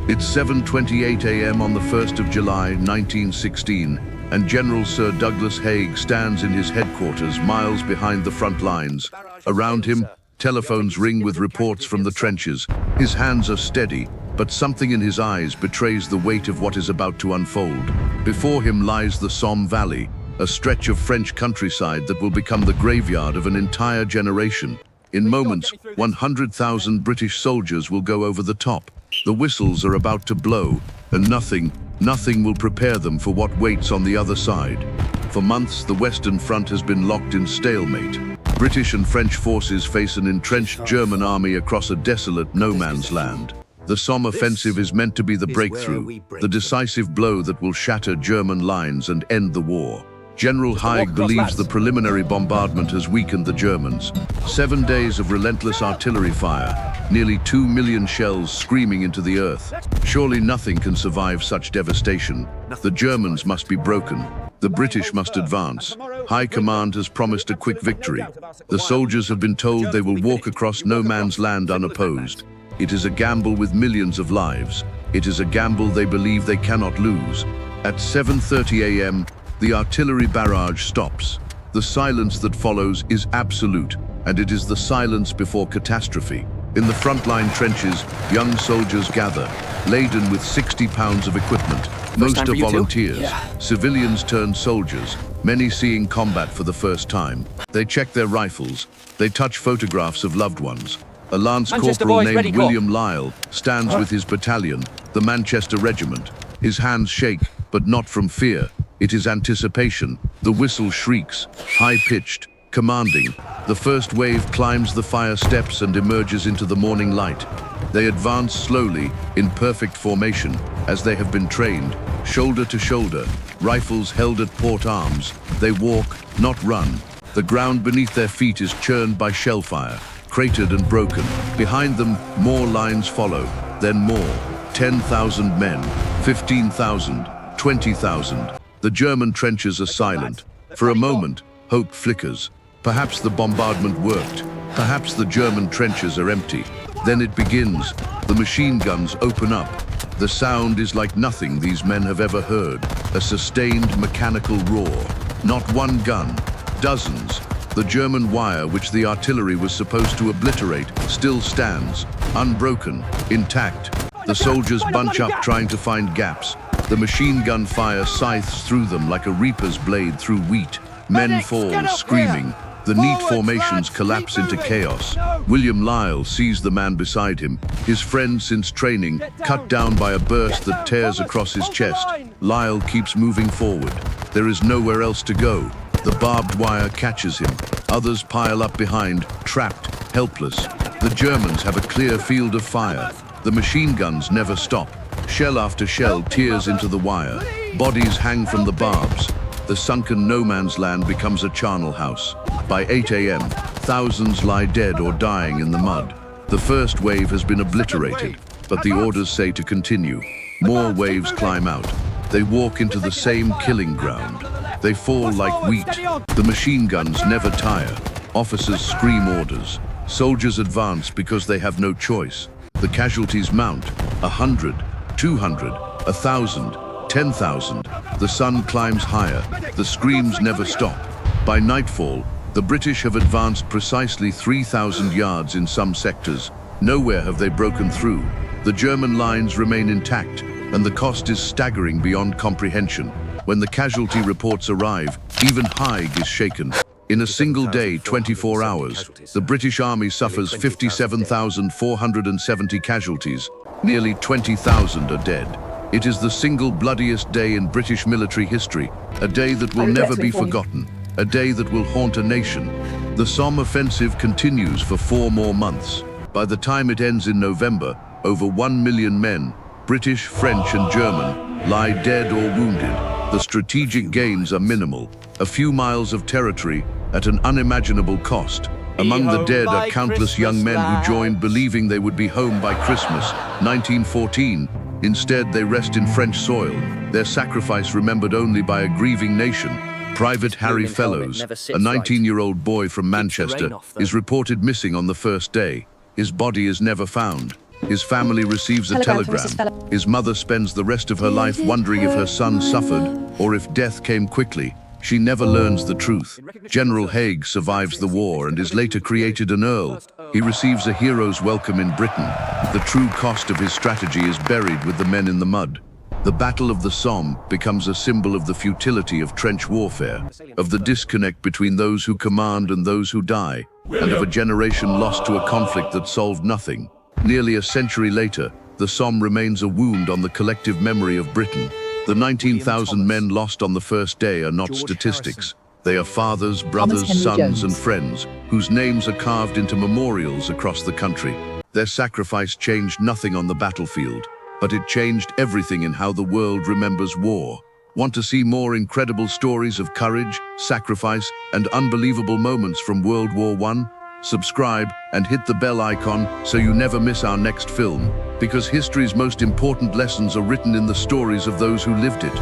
It's 7:28 a.m. on the 1st of July, 1916, and General Sir Douglas Haig stands in his headquarters miles behind the front lines. Around him, telephones ring with reports from the trenches. His hands are steady, but something in his eyes betrays the weight of what is about to unfold. Before him lies the Somme Valley, a stretch of French countryside that will become the graveyard of an entire generation. In moments, 100,000 British soldiers will go over the top. The whistles are about to blow, and nothing will prepare them for what waits on the other side. For months, the Western Front has been locked in stalemate. British and French forces face an entrenched German army across a desolate no-man's land. The Somme offensive is meant to be the breakthrough, the decisive blow that will shatter German lines and end the war. General Haig believes the preliminary bombardment has weakened the Germans. 7 days of relentless artillery fire, nearly 2 million shells screaming into the earth. Surely nothing can survive such devastation. The Germans must be broken. The British must advance. High Command has promised a quick victory. The soldiers have been told they will walk across no man's land unopposed. It is a gamble with millions of lives. It is a gamble they believe they cannot lose. At 7:30 a.m., the artillery barrage stops. The silence that follows is absolute, and it is the silence before catastrophe. In the frontline trenches, young soldiers gather, laden with 60 pounds of equipment. Most are volunteers. Civilians turn soldiers, many seeing combat for the first time. They check their rifles. They touch photographs of loved ones. A lance corporal named William Lyle stands with his battalion, the Manchester Regiment. His hands shake, but not from fear. It is anticipation. The whistle shrieks, high-pitched, commanding. The first wave climbs the fire steps and emerges into the morning light. They advance slowly, in perfect formation, as they have been trained, shoulder to shoulder, rifles held at port arms. They walk, not run. The ground beneath their feet is churned by shell fire, cratered and broken. Behind them, more lines follow, then more. 10,000 men, 15,000, 20,000. The German trenches are silent. For a moment, hope flickers. Perhaps the bombardment worked. Perhaps the German trenches are empty. Then it begins. The machine guns open up. The sound is like nothing these men have ever heard. A sustained mechanical roar. Not one gun, dozens. The German wire, which the artillery was supposed to obliterate, still stands, unbroken, intact. The soldiers bunch up trying to find gaps. The machine gun fire scythes through them like a reaper's blade through wheat. Men fall, screaming. The neat formations collapse into chaos. William Lyle sees the man beside him, his friend since training, cut down by a burst that tears across his chest. Lyle keeps moving forward. There is nowhere else to go. The barbed wire catches him. Others pile up behind, trapped, helpless. The Germans have a clear field of fire. The machine guns never stop. Shell after shell tears into the wire. Bodies hang from the barbs. The sunken no-man's land becomes a charnel house. By 8 a.m., thousands lie dead or dying in the mud. The first wave has been obliterated, but the orders say to continue. More waves climb out. They walk into the same killing ground. They fall like wheat. The machine guns never tire. Officers scream orders. Soldiers advance because they have no choice. The casualties mount. 100, 200, 1,000, 10,000. The sun climbs higher. The screams never stop. By nightfall, the British have advanced precisely 3,000 yards in some sectors. Nowhere have they broken through. The German lines remain intact, and the cost is staggering beyond comprehension. When the casualty reports arrive, even Haig is shaken. In a single day, 24 hours, the British Army suffers 57,470 casualties. Nearly 20,000 are dead. It is the single bloodiest day in British military history, a day that will never be forgotten, a day that will haunt a nation. The Somme offensive continues for 4 more months. By the time it ends in November, over 1 million men, British, French and German, lie dead or wounded. The strategic gains are minimal, a few miles of territory at an unimaginable cost. Among the dead are countless young men who joined believing they would be home by Christmas, 1914. Instead, they rest in French soil, their sacrifice remembered only by a grieving nation. Private Harry Fellows, a 19-year-old boy from Manchester, is reported missing on the first day. His body is never found. His family receives a telegram. His mother spends the rest of her life wondering if her son suffered or if death came quickly. She never learns the truth. General Haig survives the war and is later created an earl. He receives a hero's welcome in Britain. The true cost of his strategy is buried with the men in the mud. The Battle of the Somme becomes a symbol of the futility of trench warfare, of the disconnect between those who command and those who die, and of a generation lost to a conflict that solved nothing. Nearly a century later, the Somme remains a wound on the collective memory of Britain. The 19,000 men lost on the first day are not statistics. They are fathers, brothers, sons, and friends, whose names are carved into memorials across the country. Their sacrifice changed nothing on the battlefield, but it changed everything in how the world remembers war. Want to see more incredible stories of courage, sacrifice, and unbelievable moments from World War I? Subscribe and hit the bell icon so you never miss our next film, because history's most important lessons are written in the stories of those who lived it.